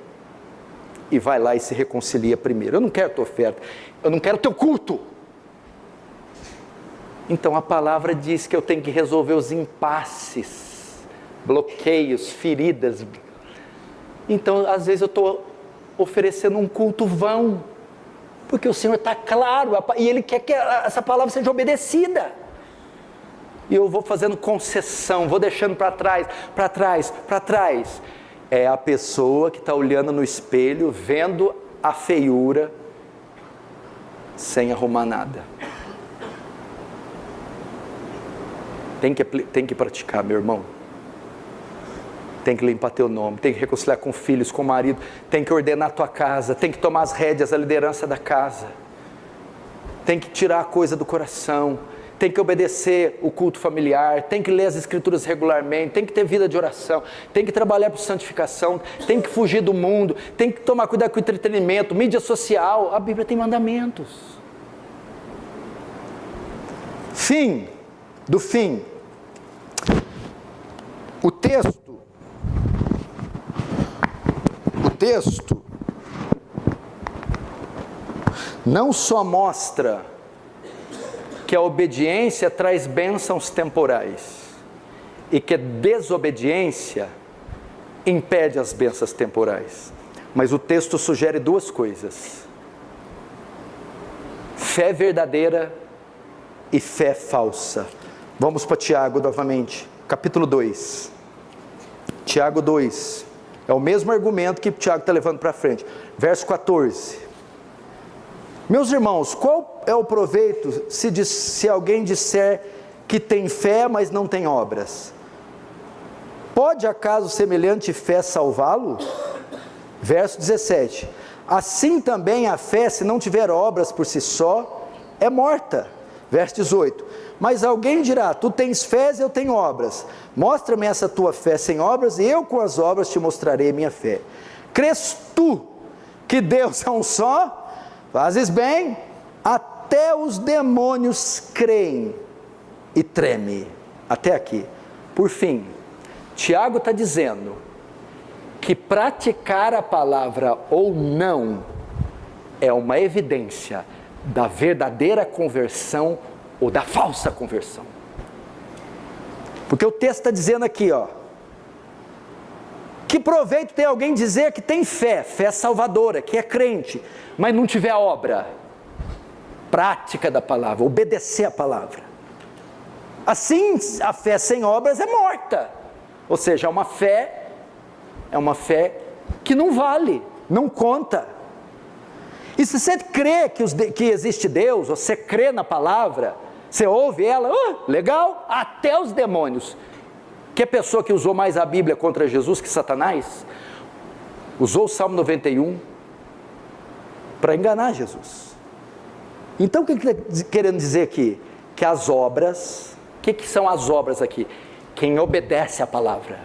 E vai lá e se reconcilia primeiro. Eu não quero tua oferta, eu não quero teu culto. Então a palavra diz que eu tenho que resolver os impasses, bloqueios, feridas. Então às vezes eu estou oferecendo um culto vão, porque o Senhor está claro, e Ele quer que essa palavra seja obedecida. E eu vou fazendo concessão, vou deixando para trás, para trás, para trás. É a pessoa que está olhando no espelho, vendo a feiura, sem arrumar nada. Tem que praticar, meu irmão. Tem que limpar teu nome, tem que reconciliar com filhos, com o marido, tem que ordenar a tua casa, tem que tomar as rédeas, a liderança da casa. Tem que tirar a coisa do coração. Tem que obedecer o culto familiar, tem que ler as escrituras regularmente, tem que ter vida de oração, tem que trabalhar por santificação, tem que fugir do mundo, tem que tomar cuidado com o entretenimento, mídia social. A Bíblia tem mandamentos. Fim do fim. O texto não só mostra que a obediência traz bênçãos temporais e que a desobediência impede as bênçãos temporais, mas o texto sugere duas coisas: fé verdadeira e fé falsa. Vamos para Tiago novamente, capítulo 2. Tiago 2, é o mesmo argumento que Tiago está levando para frente, verso 14. Meus irmãos, qual é o proveito se alguém disser que tem fé, mas não tem obras? Pode acaso semelhante fé salvá-lo? Verso 17. Assim também a fé, se não tiver obras por si só, é morta. Verso 18. Mas alguém dirá, tu tens fé e eu tenho obras. Mostra-me essa tua fé sem obras, e eu com as obras te mostrarei minha fé. Crês tu que Deus é um só? Fazes bem, até os demônios creem e tremem. Até aqui. Por fim, Tiago está dizendo que praticar a palavra ou não é uma evidência da verdadeira conversão ou da falsa conversão. Porque o texto está dizendo aqui, ó, que proveito tem alguém dizer que tem fé, fé salvadora, que é crente, mas não tiver obra, prática da palavra, obedecer a palavra. Assim, a fé sem obras é morta, ou seja, é uma fé que não vale, não conta. E se você crê que existe Deus, você crê na palavra, você ouve ela, legal, até os demônios. Que pessoa que usou mais a Bíblia contra Jesus que Satanás? Usou o Salmo 91 para enganar Jesus. Então o que está querendo dizer aqui? Que as obras, o que são as obras aqui? Quem obedece a palavra.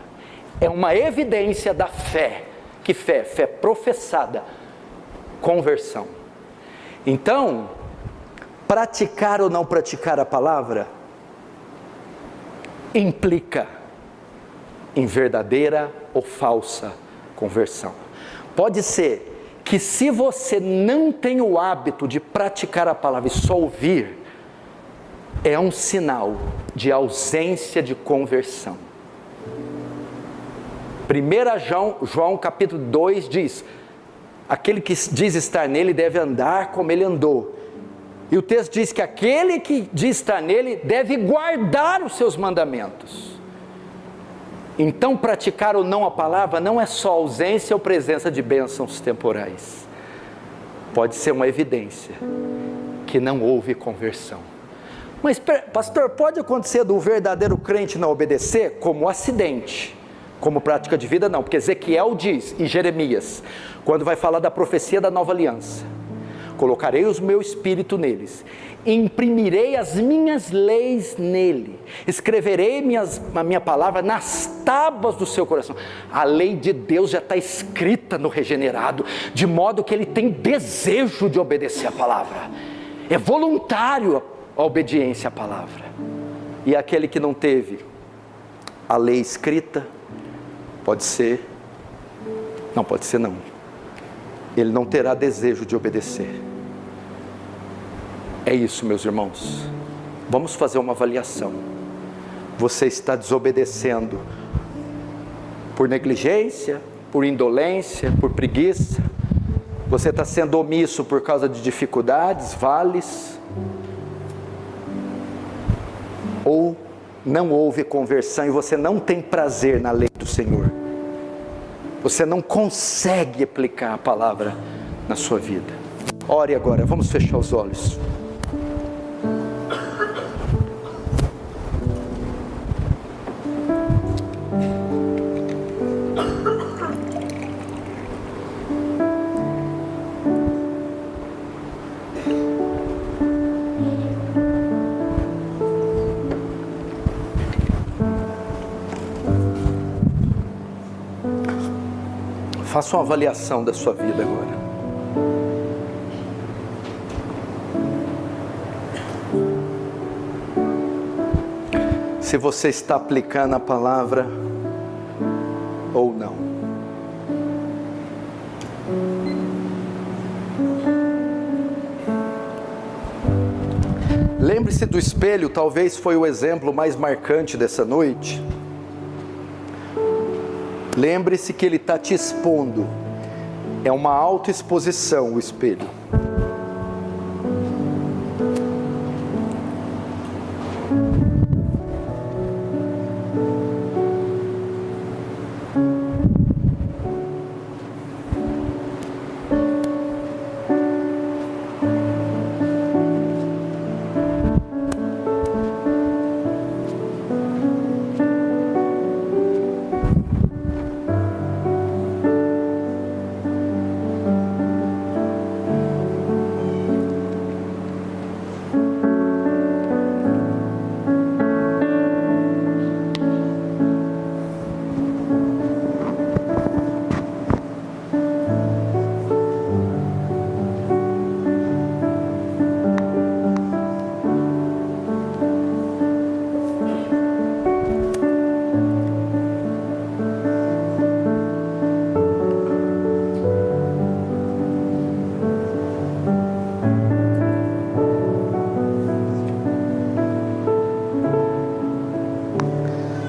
é uma evidência da fé. Que fé? Fé professada, conversão. Então, praticar ou não praticar a palavra implica em verdadeira ou falsa conversão. Pode ser que se você não tem o hábito de praticar a palavra e só ouvir, é um sinal de ausência de conversão. 1 João capítulo 2 diz: aquele que diz estar nele deve andar como ele andou. E o texto diz que aquele que diz estar nele deve guardar os seus mandamentos. Então, praticar ou não a palavra não é só ausência ou presença de bênçãos temporais. Pode ser uma evidência que não houve conversão. Mas, pastor, pode acontecer do verdadeiro crente não obedecer como acidente, como prática de vida? Não, porque Ezequiel diz em Jeremias, quando vai falar da profecia da nova aliança: colocarei o meu espírito neles, imprimirei as minhas leis nele, escreverei a minha palavra nas tábuas do seu coração. A lei de Deus já está escrita no regenerado, de modo que ele tem desejo de obedecer a palavra, é voluntário a obediência à palavra. E aquele que não teve a lei escrita, pode ser, não pode ser não, ele não terá desejo de obedecer. É isso, meus irmãos. Vamos fazer uma avaliação. Você está desobedecendo por negligência, por indolência, por preguiça? Você está sendo omisso por causa de dificuldades, vales? Ou não houve conversão e você não tem prazer na lei do Senhor? Você não consegue aplicar a palavra na sua vida. Ore agora, vamos fechar os olhos. Faça uma avaliação da sua vida agora. Se você está aplicando a palavra ou não. Lembre-se do espelho, talvez foi o exemplo mais marcante dessa noite. Lembre-se que ele está te expondo. É uma autoexposição o espelho.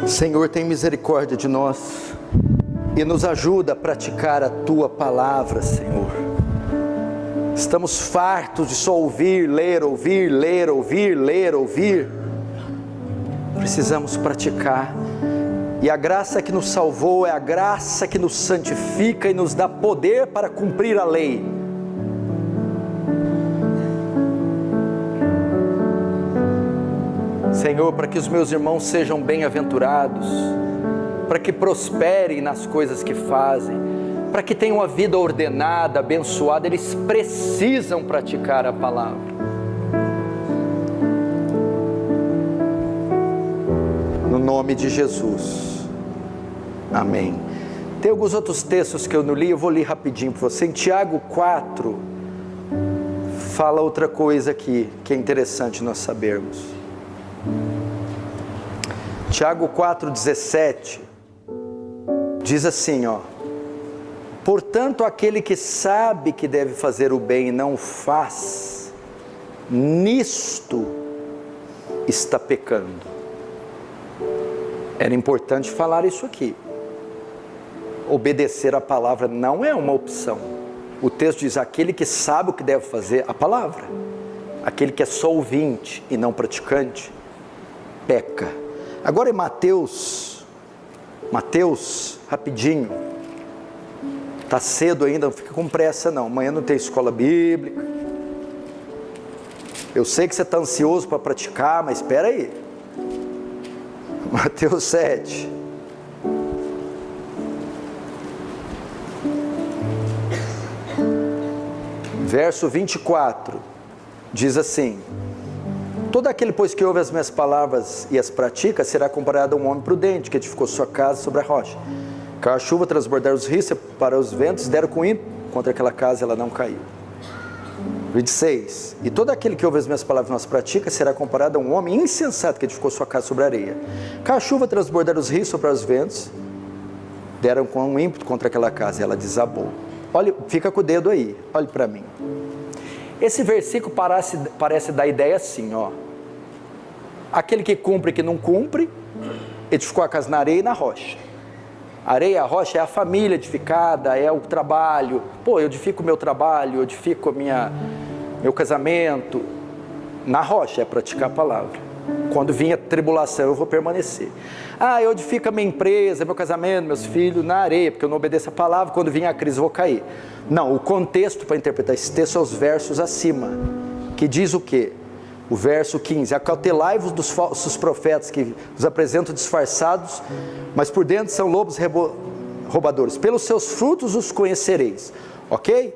Senhor, tem misericórdia de nós e nos ajuda a praticar a Tua palavra, Senhor. Estamos fartos de só ouvir, ler, ouvir, ler, ouvir, ler, ouvir. Precisamos praticar. E a graça que nos salvou é a graça que nos santifica e nos dá poder para cumprir a lei. Senhor, para que os meus irmãos sejam bem-aventurados, para que prosperem nas coisas que fazem, para que tenham uma vida ordenada, abençoada, eles precisam praticar a palavra. No nome de Jesus. Amém. Tem alguns outros textos que eu não li, eu vou ler rapidinho para você. Em Tiago 4, fala outra coisa aqui, que é interessante nós sabermos. Tiago 4,17, diz assim, ó: portanto, aquele que sabe que deve fazer o bem e não o faz, nisto está pecando. Era importante falar isso aqui. Obedecer a palavra não é uma opção. O texto diz: aquele que sabe o que deve fazer, a palavra. Aquele que é só ouvinte e não praticante, peca. Agora em Mateus, rapidinho. Está cedo ainda, não fica com pressa não. Amanhã não tem escola bíblica. Eu sei que você está ansioso para praticar, mas espera aí. Mateus 7. Verso 24. Diz assim: todo aquele, pois, que ouve as minhas palavras e as pratica, será comparado a um homem prudente, que edificou sua casa sobre a rocha. Caiu a chuva, transbordaram os rios para os ventos, deram com ímpeto contra aquela casa, ela não caiu. 26. E todo aquele que ouve as minhas palavras e não as pratica, será comparado a um homem insensato, que edificou sua casa sobre a areia. Caiu a chuva, transbordaram os rios sobre os ventos, deram com ímpeto contra aquela casa, ela desabou. Olha, fica com o dedo aí, olhe para mim. Esse versículo parece dar a ideia assim, ó: aquele que cumpre e que não cumpre, edificou a casa na areia e na rocha. A areia e a rocha é a família edificada, é o trabalho. Pô, eu edifico o meu trabalho, eu edifico meu casamento. Na rocha é praticar a palavra. Quando vinha tribulação, eu vou permanecer. Eu edifico a minha empresa, meu casamento, meus filhos, na areia, porque eu não obedeço a palavra. Quando vinha a crise, eu vou cair. Não, o contexto para interpretar esse texto são os versos acima, que diz o quê? O verso 15: acautelai-vos dos falsos profetas, que os apresentam disfarçados, mas por dentro são lobos roubadores. Pelos seus frutos os conhecereis. Ok?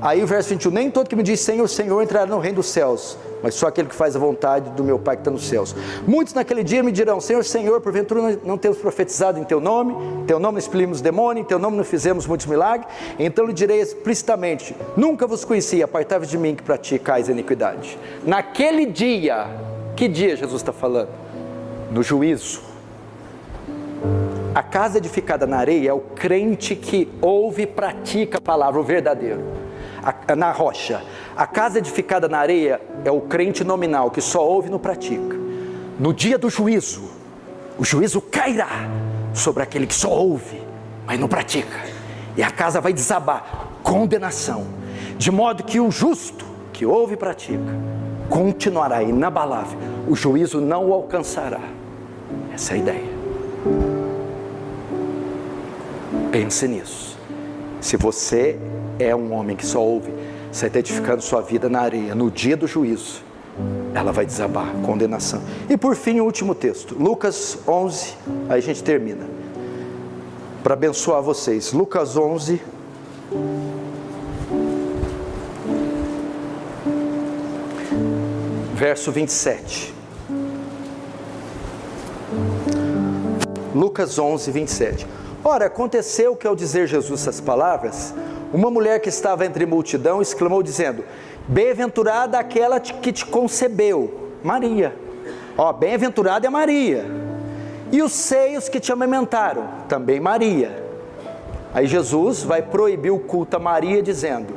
Aí o verso 21: nem todo que me diz Senhor, Senhor entrará no reino dos céus, mas só aquele que faz a vontade do meu Pai que está nos céus. Muitos naquele dia me dirão: Senhor, Senhor, porventura não temos profetizado em Teu nome não expelimos demônio, em Teu nome não fizemos muitos milagres? Então lhe direi explicitamente: nunca vos conheci, apartai-vos de mim que praticais a iniquidade. Naquele dia, que dia Jesus está falando? No juízo. A casa edificada na areia é o crente que ouve e pratica a palavra, o verdadeiro. Na rocha. A casa edificada na areia é o crente nominal, que só ouve e não pratica. No dia do juízo, o juízo cairá sobre aquele que só ouve, mas não pratica, e a casa vai desabar, condenação, de modo que o justo, que ouve e pratica, continuará inabalável, o juízo não o alcançará. Essa é a ideia. Pense nisso. Se você é um homem que só ouve, você está edificando sua vida na areia. No dia do juízo, ela vai desabar, condenação. E por fim, o último texto, Lucas 11, aí a gente termina, para abençoar vocês. Lucas 11, verso 27. Lucas 11, 27. Ora, aconteceu que ao dizer Jesus essas palavras, uma mulher que estava entre a multidão exclamou dizendo: bem-aventurada aquela que te concebeu, Maria. Bem-aventurada é Maria. E os seios que te amamentaram, também Maria. Aí Jesus vai proibir o culto a Maria, dizendo: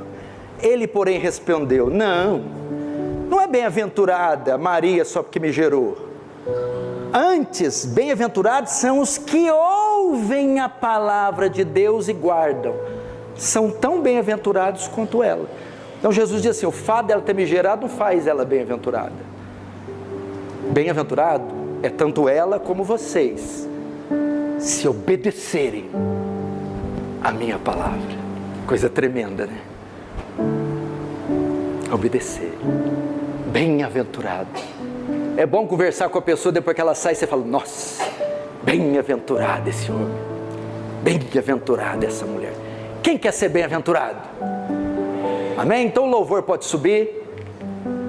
ele, porém, respondeu: não é bem-aventurada Maria só porque me gerou. Antes, bem-aventurados são os que ouvem a palavra de Deus e guardam. São tão bem-aventurados quanto ela. Então Jesus diz assim: o fato dela ter me gerado não faz ela bem-aventurada. Bem-aventurado é tanto ela como vocês, se obedecerem a minha palavra. Coisa tremenda, né? Obedecer. Bem-aventurado. É bom conversar com a pessoa, depois que ela sai, você fala: nossa, bem-aventurado esse homem, bem-aventurada essa mulher. Quem quer ser bem-aventurado? Amém? Então o louvor pode subir.